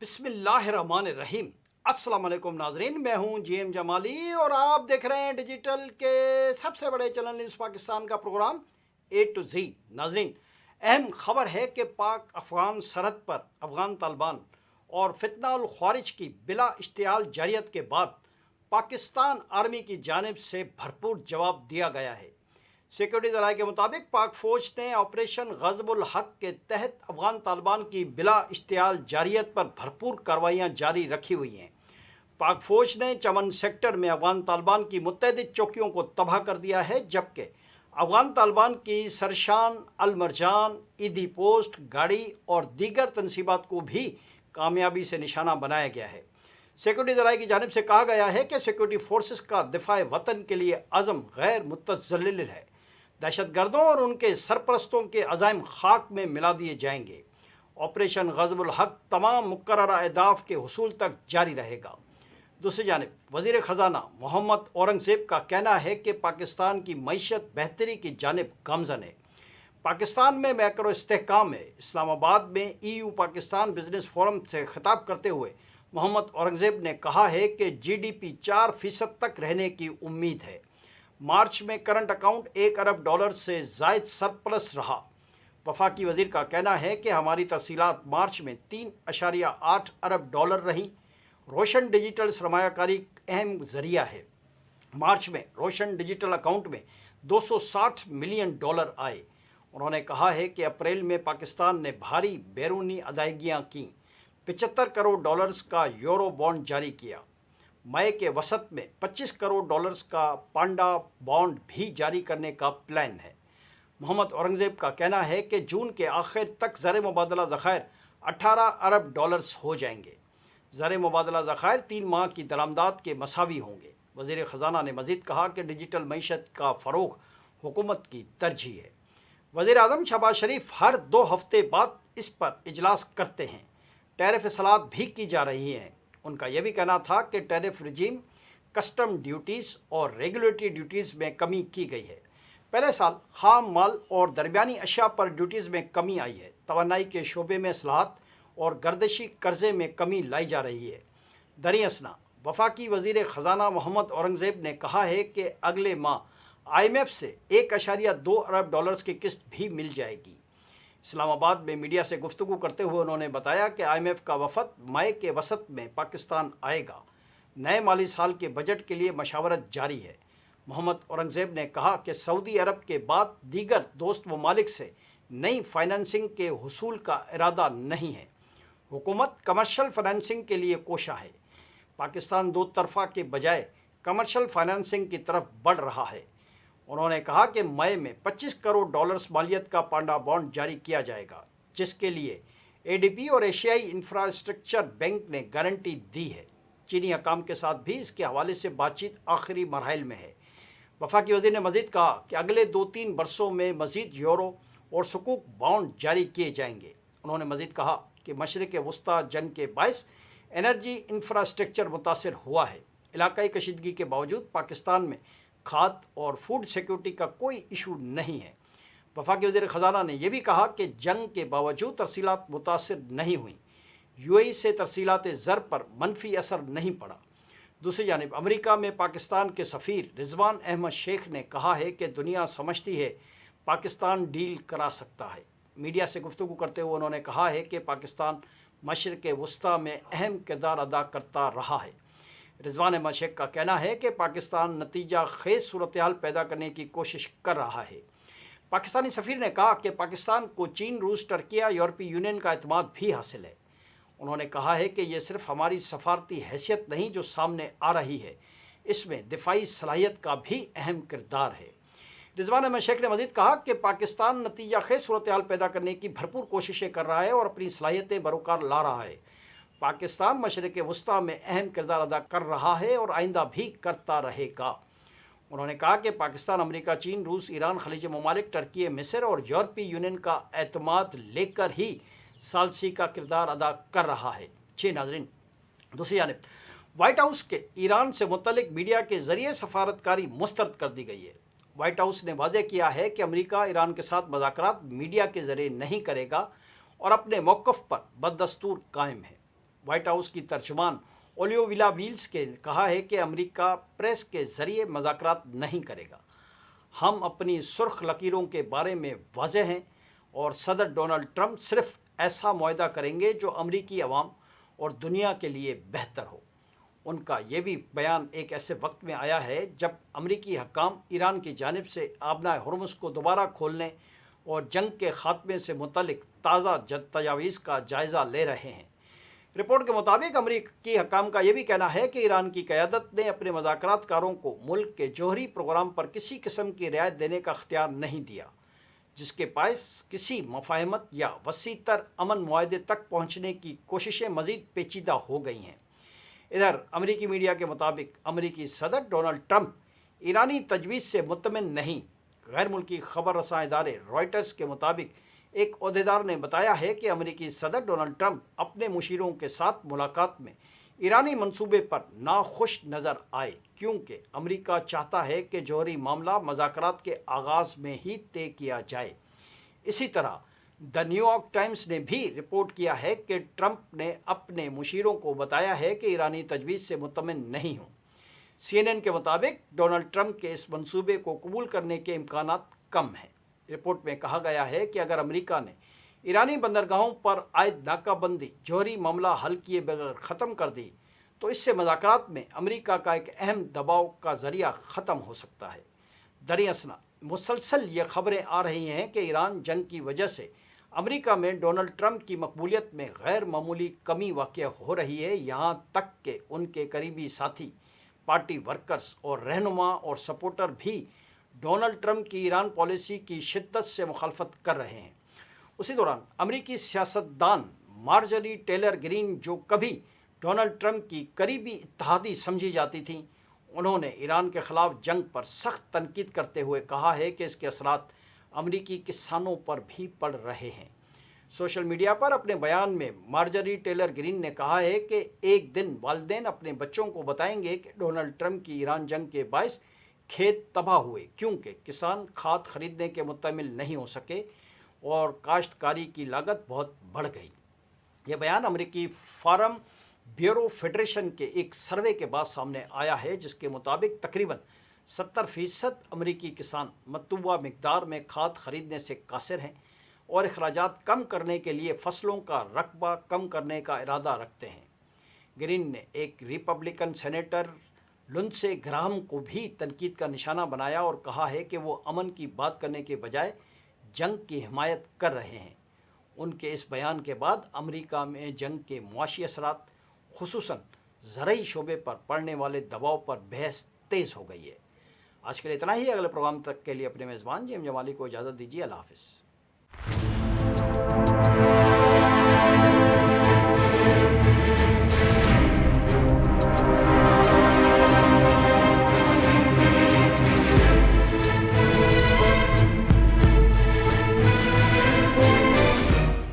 بسم اللہ الرحمن الرحیم۔ السلام علیکم ناظرین، میں ہوں جی ایم جمالی اور آپ دیکھ رہے ہیں ڈیجیٹل کے سب سے بڑے چینل نیوز پاکستان کا پروگرام اے ٹو زی۔ ناظرین، اہم خبر ہے کہ پاک افغان سرحد پر افغان طالبان اور فتنہ الخوارج کی بلا اشتعال جاریت کے بعد پاکستان آرمی کی جانب سے بھرپور جواب دیا گیا ہے۔ سیکورٹی ذرائع کے مطابق پاک فوج نے آپریشن غضب الحق کے تحت افغان طالبان کی بلا اشتعال جاریت پر بھرپور کارروائیاں جاری رکھی ہوئی ہیں۔ پاک فوج نے چمن سیکٹر میں افغان طالبان کی متعدد چوکیوں کو تباہ کر دیا ہے، جبکہ افغان طالبان کی سرشان، المرجان، ایدی پوسٹ، گاڑی اور دیگر تنصیبات کو بھی کامیابی سے نشانہ بنایا گیا ہے۔ سیکورٹی ذرائع کی جانب سے کہا گیا ہے کہ سیکورٹی فورسز کا دفاع وطن کے لیے عزم غیر متزلزل ہے۔ دہشت گردوں اور ان کے سرپرستوں کے عزائم خاک میں ملا دیے جائیں گے۔ آپریشن غضب الحق تمام مقررہ اہداف کے حصول تک جاری رہے گا۔ دوسری جانب وزیر خزانہ محمد اورنگزیب کا کہنا ہے کہ پاکستان کی معیشت بہتری کی جانب گامزن ہے۔ پاکستان میں میکرو استحکام ہے۔ اسلام آباد میں E U Pakistan business forum سے خطاب کرتے ہوئے محمد اورنگزیب نے کہا ہے کہ جی ڈی پی 4% تک رہنے کی امید ہے۔ مارچ میں کرنٹ اکاؤنٹ $1 ارب سے زائد سرپلس رہا۔ وفاقی وزیر کا کہنا ہے کہ ہماری تحصیلات مارچ میں $3.8 ارب رہیں۔ روشن ڈیجیٹل سرمایہ کاری اہم ذریعہ ہے۔ مارچ میں روشن ڈیجیٹل اکاؤنٹ میں $260 ملین آئے۔ انہوں نے کہا ہے کہ اپریل میں پاکستان نے بھاری بیرونی ادائیگیاں کیں، $75 کروڑ کا یورو بانڈ جاری کیا۔ مئی کے وسط میں $25 کروڑ کا پانڈا بانڈ بھی جاری کرنے کا پلان ہے۔ محمد اورنگزیب کا کہنا ہے کہ جون کے آخر تک زر مبادلہ ذخائر $18 ارب ہو جائیں گے۔ زر مبادلہ ذخائر 3 ماہ کی درآمدات کے مساوی ہوں گے۔ وزیر خزانہ نے مزید کہا کہ ڈیجیٹل معیشت کا فروغ حکومت کی ترجیح ہے۔ وزیر اعظم شہباز شریف ہر 2 ہفتے بعد اس پر اجلاس کرتے ہیں۔ ٹیرف اصلاحات بھی کی جا رہی ہیں۔ ان کا یہ بھی کہنا تھا کہ ٹیرف رجیم، کسٹم ڈیوٹیز اور ریگولیٹری ڈیوٹیز میں کمی کی گئی ہے۔ پہلے سال خام مال اور درمیانی اشیاء پر ڈیوٹیز میں کمی آئی ہے۔ توانائی کے شعبے میں اصلاحات اور گردشی قرضے میں کمی لائی جا رہی ہے۔ دریں اثنا وفاقی وزیر خزانہ محمد اورنگزیب نے کہا ہے کہ اگلے ماہ آئی ایم ایف سے $1.2 ارب کی قسط بھی مل جائے گی۔ اسلام آباد میں میڈیا سے گفتگو کرتے ہوئے انہوں نے بتایا کہ آئی ایم ایف کا وفد مئی کے وسط میں پاکستان آئے گا۔ نئے مالی سال کے بجٹ کے لیے مشاورت جاری ہے۔ محمد اورنگزیب نے کہا کہ سعودی عرب کے بعد دیگر دوست ممالک سے نئی فائنانسنگ کے حصول کا ارادہ نہیں ہے۔ حکومت کمرشل فائنانسنگ کے لیے کوشاں ہے۔ پاکستان 2 طرفہ کے بجائے کمرشل فائنانسنگ کی طرف بڑھ رہا ہے۔ انہوں نے کہا کہ مئی میں $25 کروڑ مالیت کا پانڈا بانڈ جاری کیا جائے گا، جس کے لیے اے ڈی پی اور ایشیائی انفراسٹرکچر بینک نے گارنٹی دی ہے۔ چینی حکام کے ساتھ بھی اس کے حوالے سے بات چیت آخری مراحل میں ہے۔ وفاقی وزیر نے مزید کہا کہ اگلے 2-3 برسوں میں مزید یورو اور سکوک بانڈ جاری کیے جائیں گے۔ انہوں نے مزید کہا کہ مشرق وسطی جنگ کے باعث انرجی انفراسٹرکچر متاثر ہوا ہے۔ علاقائی کشیدگی کے باوجود پاکستان میں کھاد اور فوڈ سیکورٹی کا کوئی ایشو نہیں ہے۔ وفاقی وزیر خزانہ نے یہ بھی کہا کہ جنگ کے باوجود ترسیلات متاثر نہیں ہوئیں۔ یو اے ای سے ترسیلات زر پر منفی اثر نہیں پڑا۔ دوسری جانب امریکہ میں پاکستان کے سفیر رضوان احمد شیخ نے کہا ہے کہ دنیا سمجھتی ہے پاکستان ڈیل کرا سکتا ہے۔ میڈیا سے گفتگو کرتے ہوئے انہوں نے کہا ہے کہ پاکستان مشرق وسطی میں اہم کردار ادا کرتا رہا ہے۔ رضوان احمد شیخ کا کہنا ہے کہ پاکستان نتیجہ خیز صورتحال پیدا کرنے کی کوشش کر رہا ہے۔ پاکستانی سفیر نے کہا کہ پاکستان کو چین، روس، ترکی، یورپی یونین کا اعتماد بھی حاصل ہے۔ انہوں نے کہا ہے کہ یہ صرف ہماری سفارتی حیثیت نہیں جو سامنے آ رہی ہے، اس میں دفاعی صلاحیت کا بھی اہم کردار ہے۔ رضوان احمد شیخ نے مزید کہا کہ پاکستان نتیجہ خیز صورتحال پیدا کرنے کی بھرپور کوششیں کر رہا ہے اور اپنی صلاحیتیں بروکار لا رہا ہے۔ پاکستان مشرق وسطی میں اہم کردار ادا کر رہا ہے اور آئندہ بھی کرتا رہے گا۔ انہوں نے کہا کہ پاکستان امریکہ، چین، روس، ایران، خلیج ممالک، ترکی، مصر اور یورپی یونین کا اعتماد لے کر ہی ثالثی کا کردار ادا کر رہا ہے۔ ناظرین، دوسری جانب وائٹ ہاؤس کے ایران سے متعلق میڈیا کے ذریعے سفارتکاری مسترد کر دی گئی ہے۔ وائٹ ہاؤس نے واضح کیا ہے کہ امریکہ ایران کے ساتھ مذاکرات میڈیا کے ذریعے نہیں کرے گا اور اپنے موقف پر بدستور قائم ہے۔ وائٹ ہاؤس کی ترجمان اولیو ولا ویلز کے کہا ہے کہ امریکہ پریس کے ذریعے مذاکرات نہیں کرے گا۔ ہم اپنی سرخ لکیروں کے بارے میں واضح ہیں اور صدر ڈونلڈ ٹرمپ صرف ایسا معاہدہ کریں گے جو امریکی عوام اور دنیا کے لیے بہتر ہو۔ ان کا یہ بھی بیان ایک ایسے وقت میں آیا ہے جب امریکی حکام ایران کی جانب سے آبنائے ہرمز کو دوبارہ کھولنے اور جنگ کے خاتمے سے متعلق تازہ تجاویز کا جائزہ لے رہے ہیں۔ رپورٹ کے مطابق امریکی حکام کا یہ بھی کہنا ہے کہ ایران کی قیادت نے اپنے مذاکرات کاروں کو ملک کے جوہری پروگرام پر کسی قسم کی رعایت دینے کا اختیار نہیں دیا، جس کے باعث کسی مفاہمت یا وسیع تر امن معاہدے تک پہنچنے کی کوششیں مزید پیچیدہ ہو گئی ہیں۔ ادھر امریکی میڈیا کے مطابق امریکی صدر ڈونلڈ ٹرمپ ایرانی تجویز سے مطمئن نہیں۔ غیر ملکی خبر رساں ادارے رائٹرز کے مطابق ایک عہدیدار نے بتایا ہے کہ امریکی صدر ڈونلڈ ٹرمپ اپنے مشیروں کے ساتھ ملاقات میں ایرانی منصوبے پر ناخوش نظر آئے، کیونکہ امریکہ چاہتا ہے کہ جوہری معاملہ مذاکرات کے آغاز میں ہی طے کیا جائے۔ اسی طرح دی نیو یارک ٹائمز نے بھی رپورٹ کیا ہے کہ ٹرمپ نے اپنے مشیروں کو بتایا ہے کہ ایرانی تجویز سے مطمئن نہیں ہوں۔ سی این این کے مطابق ڈونلڈ ٹرمپ کے اس منصوبے کو قبول کرنے کے امکانات کم ہیں۔ رپورٹ میں کہا گیا ہے کہ اگر امریکہ نے ایرانی بندرگاہوں پر عائد ناکہ بندی جوہری معاملہ حل کیے بغیر ختم کر دی تو اس سے مذاکرات میں امریکہ کا ایک اہم دباؤ کا ذریعہ ختم ہو سکتا ہے۔ دریں اثنا مسلسل یہ خبریں آ رہی ہیں کہ ایران جنگ کی وجہ سے امریکہ میں ڈونلڈ ٹرمپ کی مقبولیت میں غیر معمولی کمی واقع ہو رہی ہے، یہاں تک کہ ان کے قریبی ساتھی، پارٹی ورکرز اور رہنما اور سپورٹر بھی ڈونلڈ ٹرمپ کی ایران پالیسی کی شدت سے مخالفت کر رہے ہیں۔ اسی دوران امریکی سیاستدان مارجری ٹیلر گرین، جو کبھی ڈونلڈ ٹرمپ کی قریبی اتحادی سمجھی جاتی تھیں، انہوں نے ایران کے خلاف جنگ پر سخت تنقید کرتے ہوئے کہا ہے کہ اس کے اثرات امریکی کسانوں پر بھی پڑ رہے ہیں۔ سوشل میڈیا پر اپنے بیان میں مارجری ٹیلر گرین نے کہا ہے کہ ایک دن والدین اپنے بچوں کو بتائیں گے کہ ڈونلڈ ٹرمپ کی ایران جنگ کے باعث کھیت تباہ ہوئے، کیونکہ کسان کھاد خریدنے کے متحمل نہیں ہو سکے اور کاشتکاری کی لاگت بہت بڑھ گئی۔ یہ بیان امریکی فارم بیورو فیڈریشن کے ایک سروے کے بعد سامنے آیا ہے، جس کے مطابق تقریباً 70% امریکی کسان مطلوبہ مقدار میں کھاد خریدنے سے قاصر ہیں اور اخراجات کم کرنے کے لیے فصلوں کا رقبہ کم کرنے کا ارادہ رکھتے ہیں۔ گرین نے ایک ریپبلکن سینیٹر لنسے گراہم کو بھی تنقید کا نشانہ بنایا اور کہا ہے کہ وہ امن کی بات کرنے کے بجائے جنگ کی حمایت کر رہے ہیں۔ ان کے اس بیان کے بعد امریکہ میں جنگ کے معاشی اثرات، خصوصاً زرعی شعبے پر پڑنے والے دباؤ پر بحث تیز ہو گئی ہے۔ آج کے لیے اتنا ہی۔ اگلے پروگرام تک کے لیے اپنے میزبان جیم جمالی کو اجازت دیجیے۔ اللہ حافظ۔